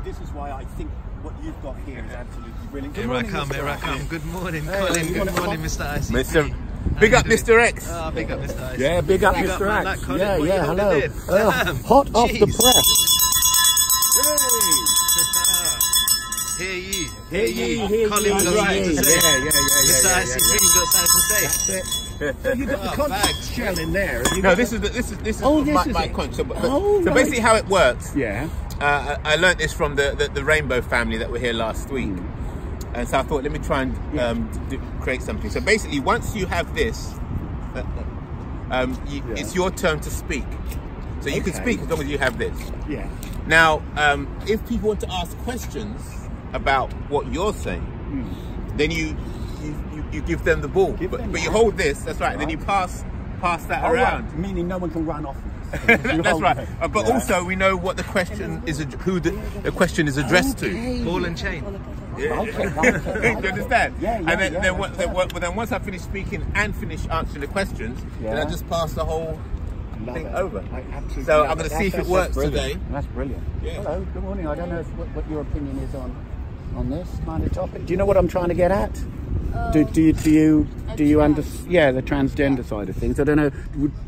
this is why I think what you've got here is absolutely brilliant. Here I come. Good morning, Colin. Good morning, Mr. IC3. Big up Mr. X. Oh, big up Mr. IC3. Yeah, big up Mr. X. Yeah, hello. Hot off the press. Hear ye. Colin got something to say. Mr. IC3's got something to say. That's it. So you got the contact shell in there. No, this is my conch. So basically how it works. Yeah. I learnt this from the Rainbow family that were here last week. And so I thought, let me try and create something. So basically, once you have this, it's your turn to speak. So you can speak as long as you have this. Yeah. Now, if people want to ask questions about what you're saying, then you give them the ball. But you hold this, that's right, and then you pass that around. Right. Meaning no one can run off. That's right. But also we know what the question is, who the question is addressed to. Ball and chain. Yeah. Okay. You understand? Yeah, and then once I finish speaking and finish answering the questions, then I just pass the whole thing over. So I'm going to see if it works today. That's brilliant. Yeah. Hello, good morning. I don't know what your opinion is on this kind of topic. Do you know what I'm trying to get at? Do you understand? Yeah, the transgender side of things. I don't know.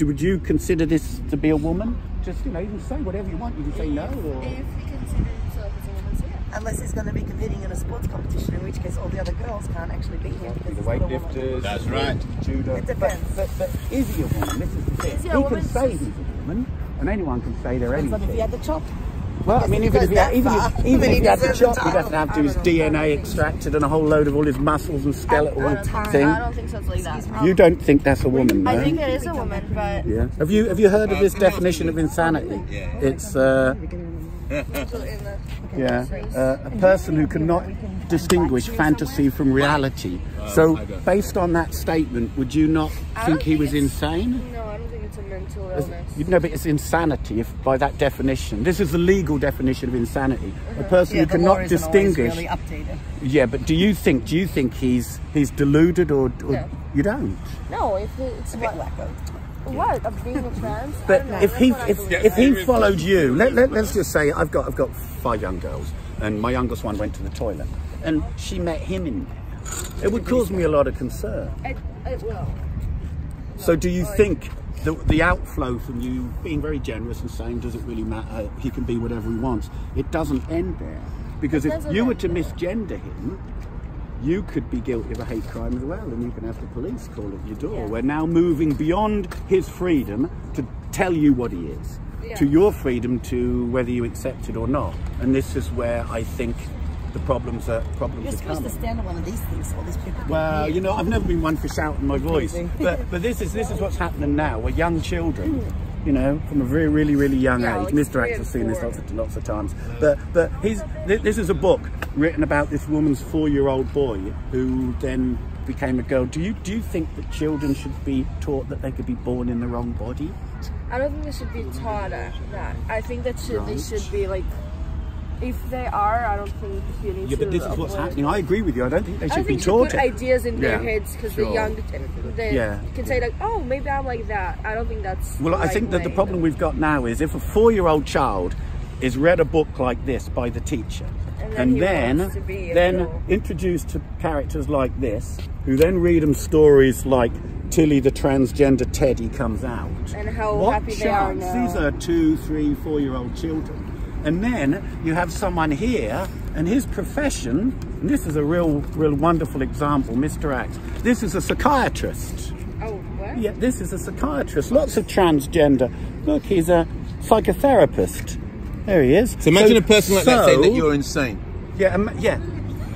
Would you consider this to be a woman? Just, you know, you can say whatever you want. You can say no. Or... If you consider yourself as a woman, so yeah. Unless he's going to be competing in a sports competition, in which case all the other girls can't actually beat him. The weightlifters. That's right. Judo. It depends. But is he a woman? This is the thing. He can say he's a woman, and anyone can say they're anything. But if he had the chop. Well, I mean, even if he had the chop, he doesn't have to have his DNA extracted and a whole load of all his muscles and skeletal thing. I don't think so. It's like that. You don't think that's a woman, no? I think it is a woman, but... Yeah. Have you heard of this definition of insanity? It's a person who cannot distinguish fantasy from reality. So, based on that statement, would you not think he was insane? No, I don't think it's a mental illness. You know, but it's insanity if, by that definition. This is the legal definition of insanity. A person who cannot distinguish. Really updated. Yeah, but do you think he's deluded or No. You don't? No, if it's what? Of being a trans? But if he followed you, let's just say I've got 5 young girls, and my youngest one went to the toilet, and she met him in there. It would cause me a lot of concern. It will. So do you think the outflow from you being very generous and saying, does it really matter, he can be whatever he wants, it doesn't end there? Because if you were to misgender him, you could be guilty of a hate crime as well, and you can have the police call at your door. Yeah. We're now moving beyond his freedom to tell you what he is, to your freedom to whether you accept it or not. And this is where I think the problems are coming. You're supposed to stand on one of these things, all these people. Well, you know, I've never been one for shouting my voice, but this is what's happening now. We're young children, you know, from a really young age. Like Mr. X has seen this lots of times. But this is a book written about this woman's 4-year-old boy who then became a girl. Do you think that children should be taught that they could be born in the wrong body? I don't think they should be taught that. I think that they should be like. If they are, I don't think you need to... Yeah, but this is what's happening. I agree with you. I don't think they should be taught it. I think put ideas in their heads because they're young. They can say like, oh, maybe I'm like that. I don't think that's Well, I think that the problem we've got now is if a 4-year-old child is read a book like this by the teacher and then introduced to characters like this, who then read them stories like Tilly the transgender Teddy comes out. And how happy they are now. These are 2, 3, 4-year-old children. And then you have someone here, and his profession, and this is a real wonderful example, Mr. X. This is a psychiatrist. Oh, what? Yeah, this is a psychiatrist. Lots of transgender. Look, he's a psychotherapist. There he is. So imagine a person like that saying that you're insane. Yeah, yeah.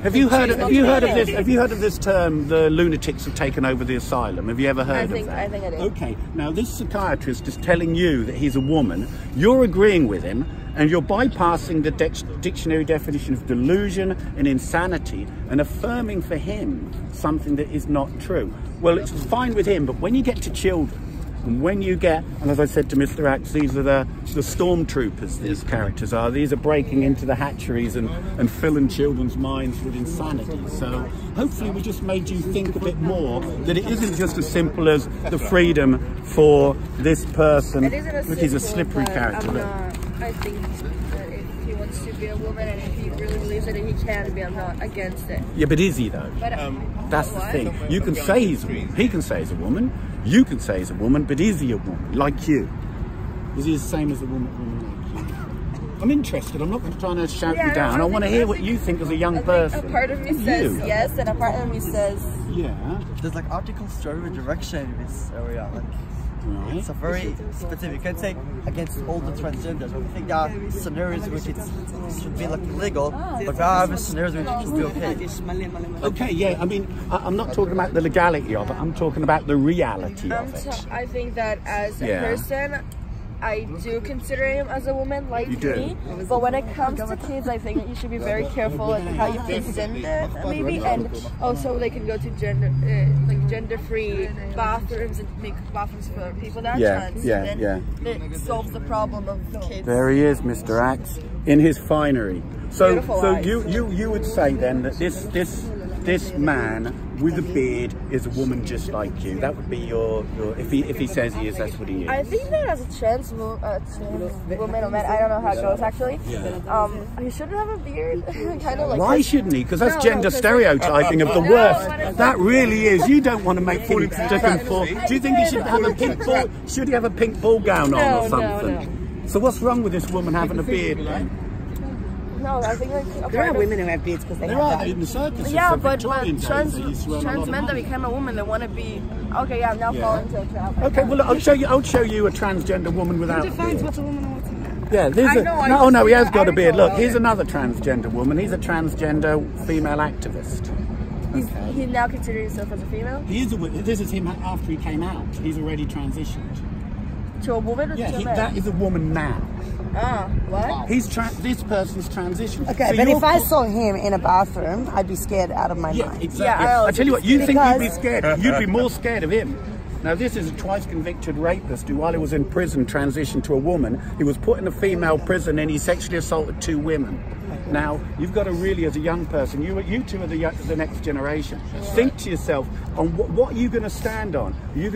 Have you heard of this? Have you heard of this term? The lunatics have taken over the asylum. Have you ever heard of that? I think I did. Okay. Now this psychiatrist is telling you that he's a woman. You're agreeing with him, and you're bypassing the dictionary definition of delusion and insanity and affirming for him something that is not true. Well, it's fine with him, but when you get to children, and when you get, and as I said to Mr. X, these are the stormtroopers, these characters are. These are breaking into the hatcheries and filling children's minds with insanity. So hopefully we just made you think a bit more that it isn't just as simple as the freedom for this person. Look, he's a slippery character. I think that if he wants to being a woman, and if he really believes it, he can be. I'm not against it. Yeah, but is he though? But that's the thing. You can say he's a woman. He can say he's a woman. You can say he's a woman, but is he a woman like you? Is he the same as a woman like you? I'm interested. I'm not trying to shout you down. I want to hear what you think as a young person. A part of me says yes, and a part of me says There's like articles to every direction in this area. Like, it's a very specific. You can say against all the transgenders. I think there are scenarios which it should be like illegal, but there are other scenarios which it should be okay. Okay, yeah. I mean, I'm not talking about the legality of it. I'm talking about the reality of it. I think that as a person, I do consider him as a woman like me, but when it comes to kids, I think you should be very careful at how you present it, maybe, and also they can go to gender-free bathrooms and make bathrooms for people that are trans. It solves the problem of kids. There he is, MistaRax, in his finery. So you would say then that this man with a beard is a woman just like you. That would be your if he says he is, that's what he is. I think that as a trans woman or man, I don't know how it goes actually. He shouldn't have a beard. Kind of like. Why shouldn't he? Because that's gender stereotyping of the worst. That really is. You don't want to make him conform. Do you think he should have a pink ball? Should he have a pink ball gown on or something? So what's wrong with this woman having a beard then? No, I think like there are women who have beards because they have that. In the circus. Yeah, but trans men that become a woman, they want to be. Okay, yeah, I'm now falling into a trap. Okay, well, I'll show you a transgender woman without. Who defines what's a woman and what's a man? Yeah, there's no, he has got a beard. Look, here's another transgender woman. He's a transgender female activist. He's now considering himself as a female? He is this is him after he came out. He's already transitioned. To a woman or to a man? That is a woman now. Ah, what? This person's transitioned. Okay, so but if I saw him in a bathroom, I'd be scared out of my mind. Exactly. Yeah, I tell you what, you think you'd be scared. You'd be more scared of him. Now, this is a twice convicted rapist who, while he was in prison, transitioned to a woman. He was put in a female prison and he sexually assaulted 2 women. Now, you've got to really, as a young person, you two are the next generation. Think to yourself, on what are you going to stand on? Are you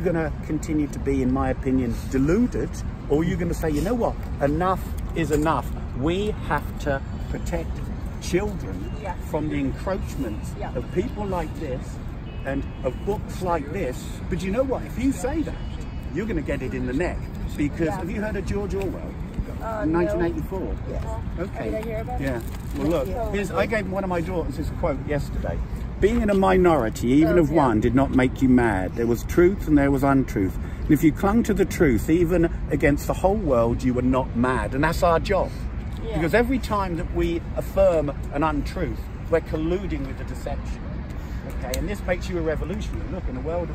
going to continue to be, in my opinion, deluded? Or are you going to say, you know what, enough is enough. We have to protect children from the encroachments of people like this and of books like this. But you know what, if you say that, you're going to get it in the neck. Because, have you heard of George Orwell? 1984. Yes. Okay. Did I hear about it? Well, look. I gave one of my daughters this quote yesterday. Being in a minority, even of one, did not make you mad. There was truth and there was untruth. And if you clung to the truth, even against the whole world, you were not mad. And that's our job. Because every time that we affirm an untruth, we're colluding with the deception. Okay. And this makes you a revolutionary. Look, in a world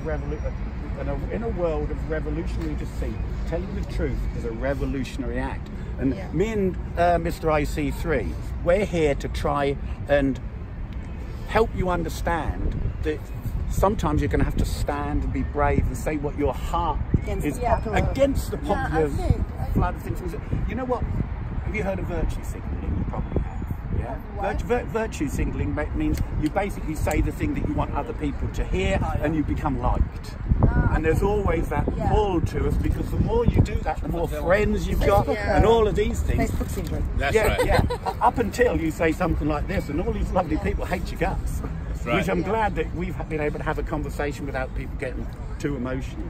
of revolutionary deceit, telling the truth is a revolutionary act. And me and Mr. IC3, we're here to try and help you understand that sometimes you're going to have to stand and be brave and say what your heart is against the popular flood of things. You know what? Have you heard of virtue signaling? You probably have. Yeah. Virtue signaling means you basically say the thing that you want other people to hear, and you become liked. And there's always that pull to us, because the more you do that, the more friends you've got, and all of these things. That's right. Up until you say something like this, and all these lovely people hate your guts. Which I'm glad that we've been able to have a conversation without people getting too emotional.